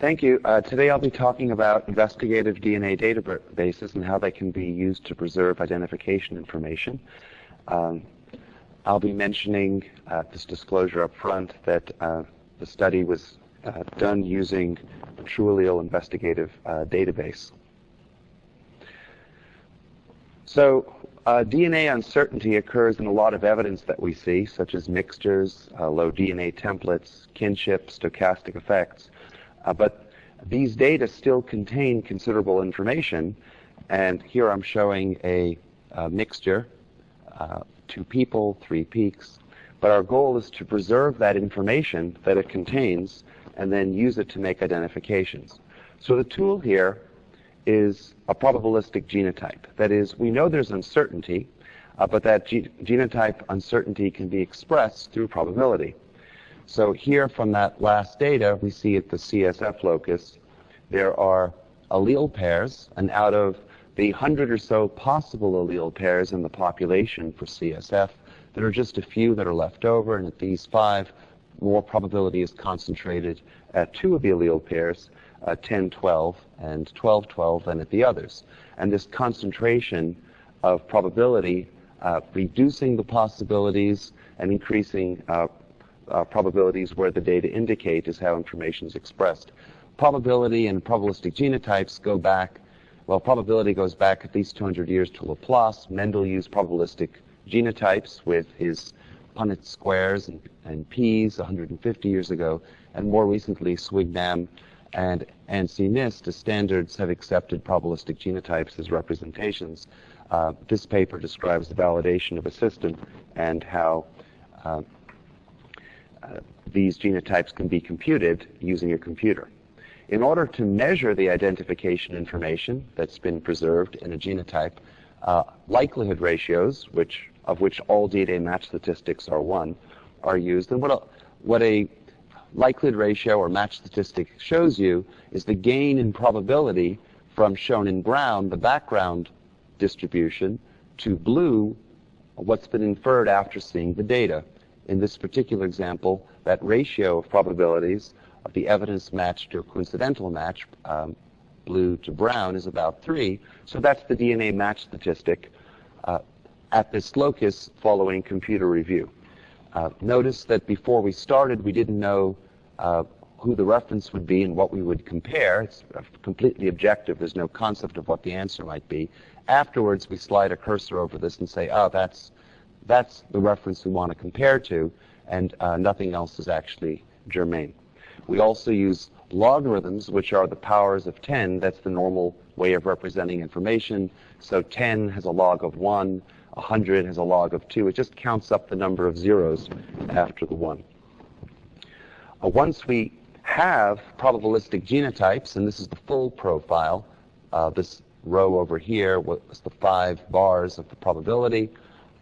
Thank you. Today I'll be talking about investigative DNA databases and how they can be used to preserve identification information. I'll be mentioning this disclosure up front that the study was done using the Allele investigative database. So DNA uncertainty occurs in a lot of evidence that we see, such as mixtures, low DNA templates, kinship, stochastic effects. But these data still contain considerable information, and here I'm showing a mixture, 2 people, 3 peaks. But our goal is to preserve that information that it contains and then use it to make identifications. So the tool here is a probabilistic genotype. That is, we know there's uncertainty, but that genotype uncertainty can be expressed through probability. So here from that last data, we see at the CSF locus, there are allele pairs, and out of the 100 or so possible allele pairs in the population for CSF, there are just a few that are left over, and at these 5, more probability is concentrated at 2 of the allele pairs, 10-12 and 12-12, than at the others. And this concentration of probability, reducing the possibilities and increasing probabilities where the data indicate is how information is expressed. Probability and probabilistic genotypes go back, well, probability goes back at least 200 years to Laplace. Mendel used probabilistic genotypes with his Punnett squares and P's 150 years ago, and more recently Swignam and Ansi Nist as standards have accepted probabilistic genotypes as representations. This paper describes the validation of a system and how these genotypes can be computed using a computer. In order to measure the identification information that's been preserved in a genotype, likelihood ratios, of which all DNA match statistics are 1, are used. And what a likelihood ratio or match statistic shows you is the gain in probability from, shown in brown, the background distribution, to blue, what's been inferred after seeing the data. In this particular example, that ratio of probabilities of the evidence matched or coincidental match, blue to brown, is about 3. So that's the DNA match statistic at this locus following computer review. Notice that before we started, we didn't know who the reference would be and what we would compare. It's completely objective. There's no concept of what the answer might be. Afterwards, we slide a cursor over this and say, oh, that's the reference we want to compare to, and nothing else is actually germane. We also use logarithms, which are the powers of 10. That's the normal way of representing information. So 10 has a log of 1, 100 has a log of 2. It just counts up the number of zeros after the 1. Once we have probabilistic genotypes, and this is the full profile, this row over here was the 5 bars of the probability.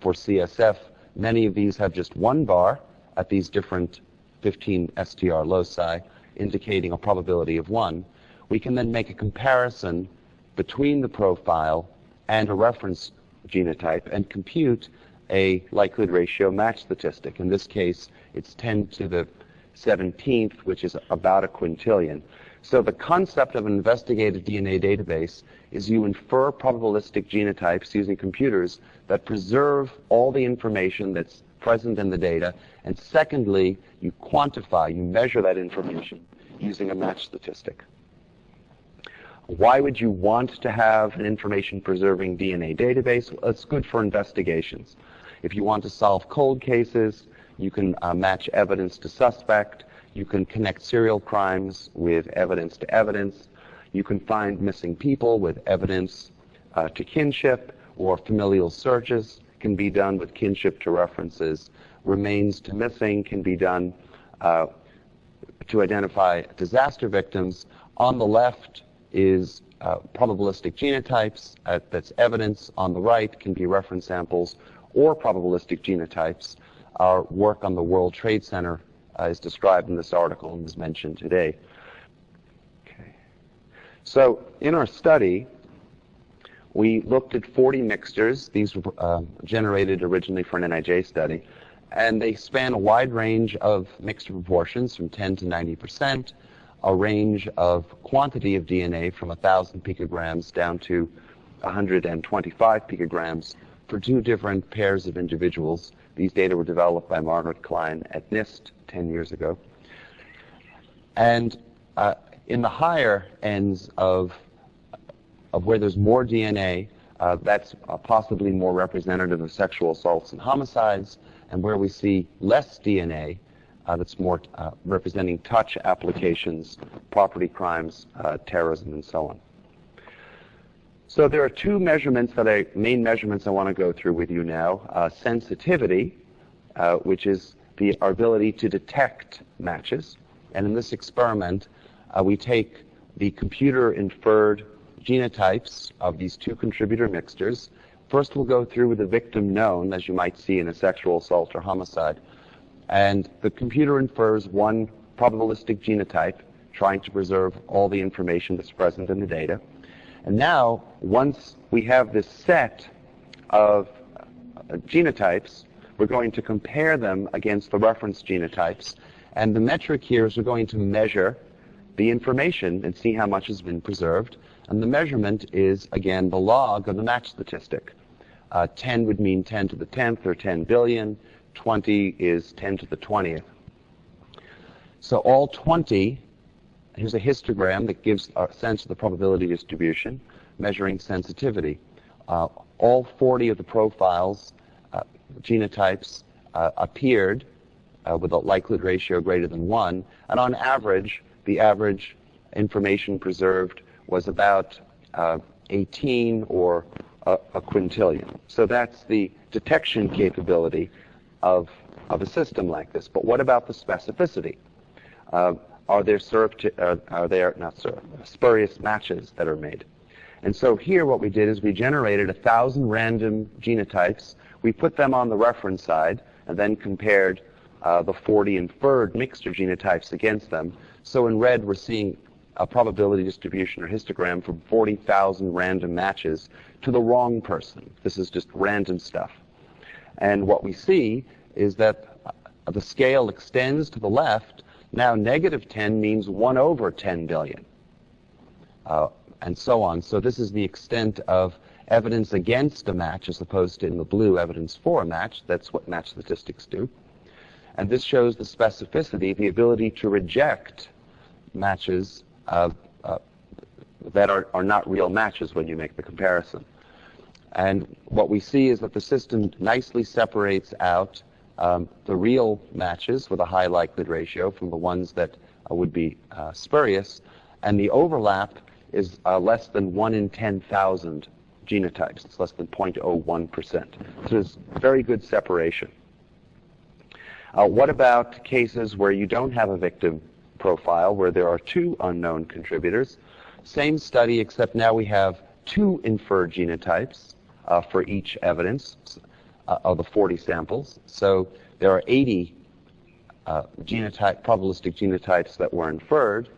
For CSF, many of these have just 1 bar at these different 15 STR loci, indicating a probability of 1. We can then make a comparison between the profile and a reference genotype and compute a likelihood ratio match statistic. In this case, it's 10 to the 17th, which is about a quintillion. So the concept of an investigative DNA database is you infer probabilistic genotypes using computers that preserve all the information that's present in the data, and secondly, you quantify, you measure that information using a match statistic. Why would you want to have an information-preserving DNA database? Well, it's good for investigations. If you want to solve cold cases, you can match evidence to suspect. You can connect serial crimes with evidence to evidence. You can find missing people with evidence to kinship, or familial searches can be done with kinship to references. Remains to missing can be done to identify disaster victims. On the left is probabilistic genotypes. That's evidence. On the right can be reference samples or probabilistic genotypes. Our work on the World Trade Center is described in this article and is mentioned today. Okay. So in our study, we looked at 40 mixtures. These were generated originally for an NIJ study. And they span a wide range of mixture proportions from 10 to 90%. a range of quantity of DNA from 1,000 picograms down to 125 picograms for 2 different pairs of individuals. These data were developed by Margaret Klein at NIST 10 years ago. And in the higher ends of where there's more DNA, that's possibly more representative of sexual assaults and homicides, and where we see less DNA, that's more representing touch applications, property crimes, terrorism, and so on. So there are 2 measurements main measurements I want to go through with you now. Sensitivity, which is our ability to detect matches. And in this experiment, we take the computer-inferred genotypes of these 2 contributor mixtures. First, we'll go through with the victim known, as you might see in a sexual assault or homicide. And the computer infers one probabilistic genotype, trying to preserve all the information that's present in the data. And now, once we have this set of genotypes, we're going to compare them against the reference genotypes. And the metric here is we're going to measure the information and see how much has been preserved. And the measurement is, again, the log of the match statistic. 10 would mean 10 to the 10th or 10 billion. 20 is 10 to the 20th. So all 20, here's a histogram that gives a sense of the probability distribution, measuring sensitivity. All 40 of the profiles, genotypes, appeared with a likelihood ratio greater than 1. And on average, the average information preserved was about 18 or a quintillion. So that's the detection capability of a system like this. But what about the specificity? Are there spurious matches that are made? And so here what we did is we generated 1,000 random genotypes. We put them on the reference side and then compared the 40 inferred mixture genotypes against them. So in red, we're seeing a probability distribution or histogram from 40,000 random matches to the wrong person. This is just random stuff. And what we see is that the scale extends to the left. Now negative 10 means 1 over 10 billion, and so on. So this is the extent of evidence against a match as opposed to in the blue evidence for a match. That's what match statistics do. And this shows the specificity, the ability to reject matches that are not real matches when you make the comparison. And what we see is that the system nicely separates out the real matches with a high likelihood ratio from the ones that would be spurious, and the overlap is less than 1 in 10,000 genotypes. It's less than 0.01%. So there's very good separation. What about cases where you don't have a victim profile, where there are 2 unknown contributors? Same study, except now we have 2 inferred genotypes for each evidence of the 40 samples. So there are 80 probabilistic genotypes that were inferred.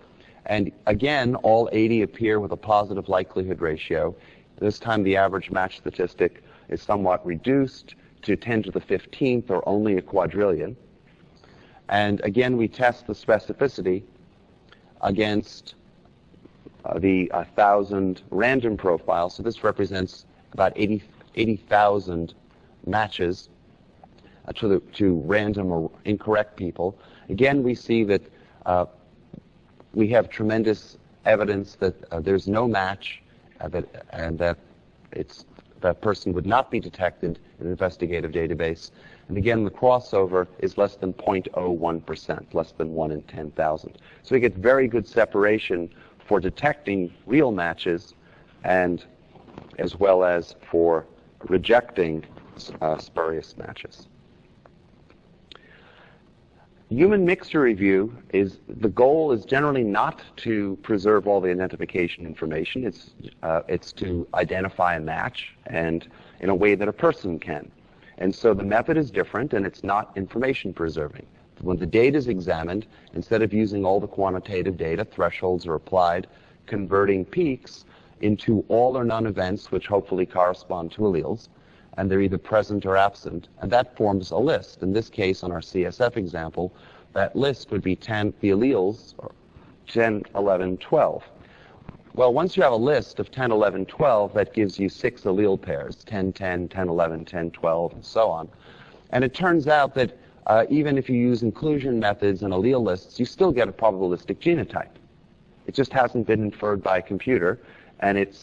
And again, all 80 appear with a positive likelihood ratio. This time the average match statistic is somewhat reduced to 10 to the 15th, or only a quadrillion. And again, we test the specificity against the 1,000 random profiles. So this represents about 80,000 matches to random or incorrect people. Again, we see that we have tremendous evidence that there's no match, and that that person would not be detected in an investigative database. And again, the crossover is less than 0.01%, less than 1 in 10,000. So we get very good separation for detecting real matches, and as well as for rejecting spurious matches. Human mixture review the goal is generally not to preserve all the identification information. It's to identify a match, and in a way that a person can. And so the method is different, and it's not information preserving. When the data is examined, instead of using all the quantitative data, thresholds are applied, converting peaks into all or none events which hopefully correspond to alleles, and they're either present or absent, and that forms a list. In this case, on our CSF example, that list would be the alleles, or 10, 11, 12. Well, once you have a list of 10, 11, 12, that gives you 6 allele pairs, 10, 10, 10, 11, 10, 12, and so on. And it turns out that even if you use inclusion methods and allele lists, you still get a probabilistic genotype. It just hasn't been inferred by a computer, and it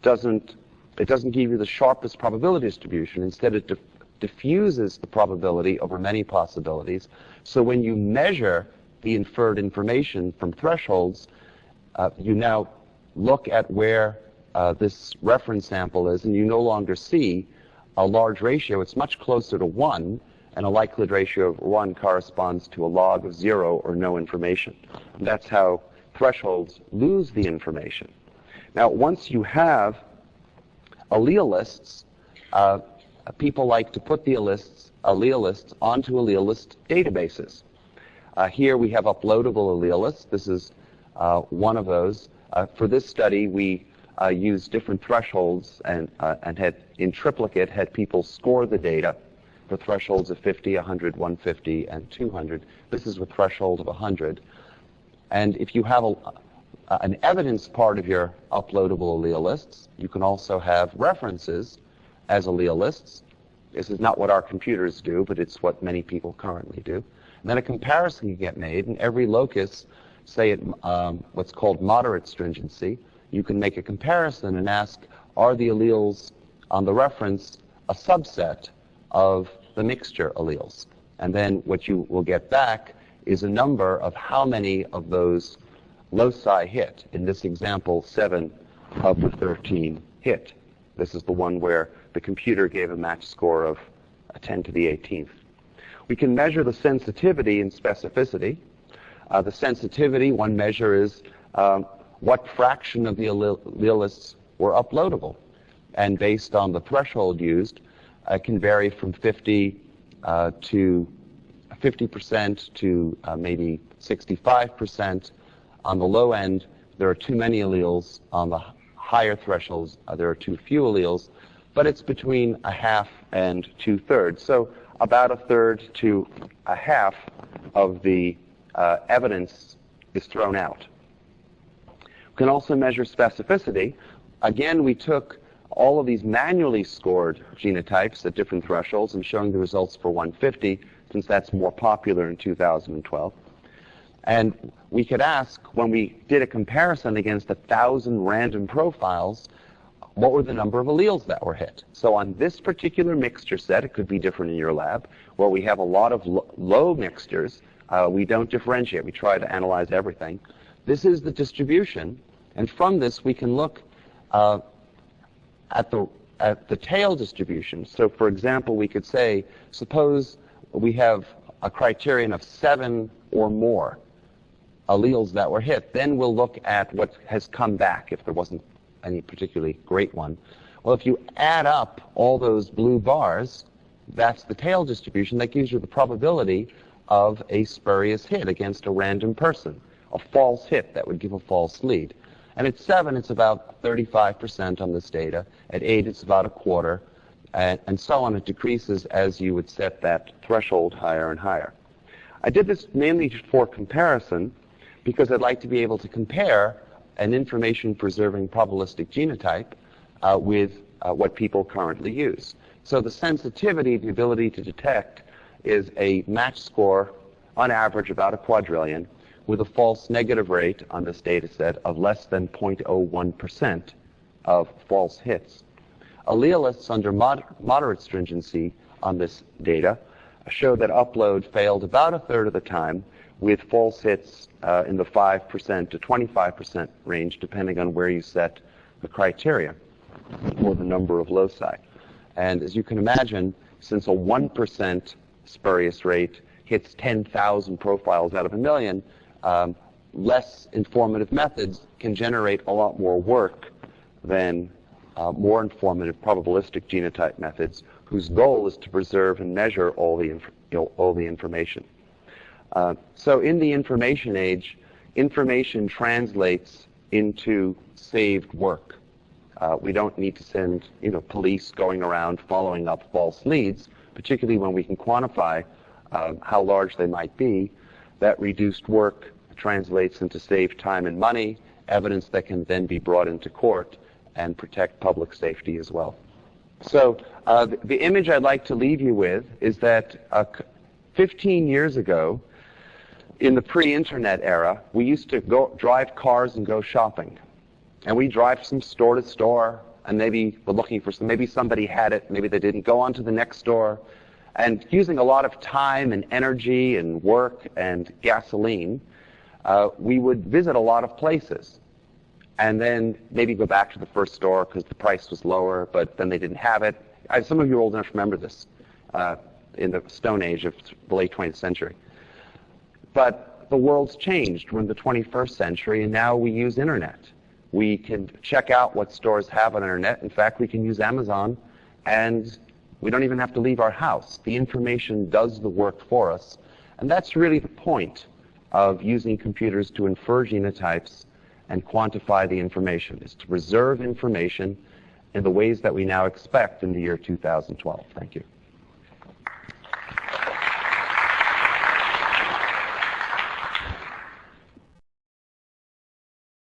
doesn't give you the sharpest probability distribution. Instead, it diffuses the probability over many possibilities. So when you measure the inferred information from thresholds, you now look at where this reference sample is, and you no longer see a large ratio. It's much closer to 1, and a likelihood ratio of 1 corresponds to a log of 0 or no information. And that's how thresholds lose the information. Now, once you have allele lists, people like to put the allele lists onto allele list databases. Here we have uploadable allele lists. This is one of those. For this study, we used different thresholds and had, in triplicate, had people score the data for thresholds of 50, 100, 150, and 200. This is with threshold of 100. And if you have an evidence part of your uploadable allele lists, you can also have references as allele lists. This is not what our computers do, but it's what many people currently do. And then a comparison can get made, and every locus, say at what's called moderate stringency, you can make a comparison and ask, are the alleles on the reference a subset of the mixture alleles? And then what you will get back is a number of how many of those loci hit. In this example, 7 of the 13 hit. This is the one where the computer gave a match score of 10 to the 18th. We can measure the sensitivity and specificity. The sensitivity, one measure is what fraction of the alleles were uploadable. And based on the threshold used, it can vary from 50 to 50% to maybe 65%. On the low end, there are too many alleles. On the higher thresholds, there are too few alleles. But it's between a half and 2/3. So about a third to a half of the evidence is thrown out. We can also measure specificity. Again, we took all of these manually scored genotypes at different thresholds and showing the results for 150, since that's more popular in 2012. And we could ask, when we did a comparison against 1,000 random profiles, what were the number of alleles that were hit? So on this particular mixture set, it could be different in your lab, where we have a lot of low mixtures, we don't differentiate. We try to analyze everything. This is the distribution, and from this we can look at the tail distribution. So for example, we could say, suppose we have a criterion of 7 or more alleles that were hit. Then we'll look at what has come back if there wasn't any particularly great one. Well, if you add up all those blue bars, that's the tail distribution. That gives you the probability of a spurious hit against a random person, a false hit that would give a false lead. And at 7, it's about 35% on this data. At 8, it's about a quarter, and so on. It decreases as you would set that threshold higher and higher. I did this mainly for comparison because I'd like to be able to compare an information-preserving probabilistic genotype with what people currently use. So the sensitivity, the ability to detect, is a match score, on average, about a quadrillion, with a false negative rate on this data set of less than 0.01% of false hits. Allelists under moderate stringency on this data show that upload failed about a third of the time, with false hits in the 5% to 25% range, depending on where you set the criteria or the number of loci. And as you can imagine, since a 1% spurious rate hits 10,000 profiles out of a million, less informative methods can generate a lot more work than more informative probabilistic genotype methods, whose goal is to preserve and measure all the information. So in the information age, information translates into saved work. We don't need to send police going around following up false leads, particularly when we can quantify how large they might be. That reduced work translates into saved time and money, evidence that can then be brought into court and protect public safety as well. So the image I'd like to leave you with is that 15 years ago, in the pre-internet era, we used to drive cars and go shopping. And we drive from store to store, and maybe we're looking for maybe somebody had it, maybe they didn't, go on to the next store. And using a lot of time and energy and work and gasoline, we would visit a lot of places. And then maybe go back to the first store because the price was lower, but then they didn't have it. Some of you are old enough to remember this in the Stone Age of the late 20th century. But the world's changed. We're in the 21st century, and now we use internet. We can check out what stores have on internet. In fact, we can use Amazon, and we don't even have to leave our house. The information does the work for us. And that's really the point of using computers to infer genotypes and quantify the information, is to preserve information in the ways that we now expect in the year 2012. Thank you.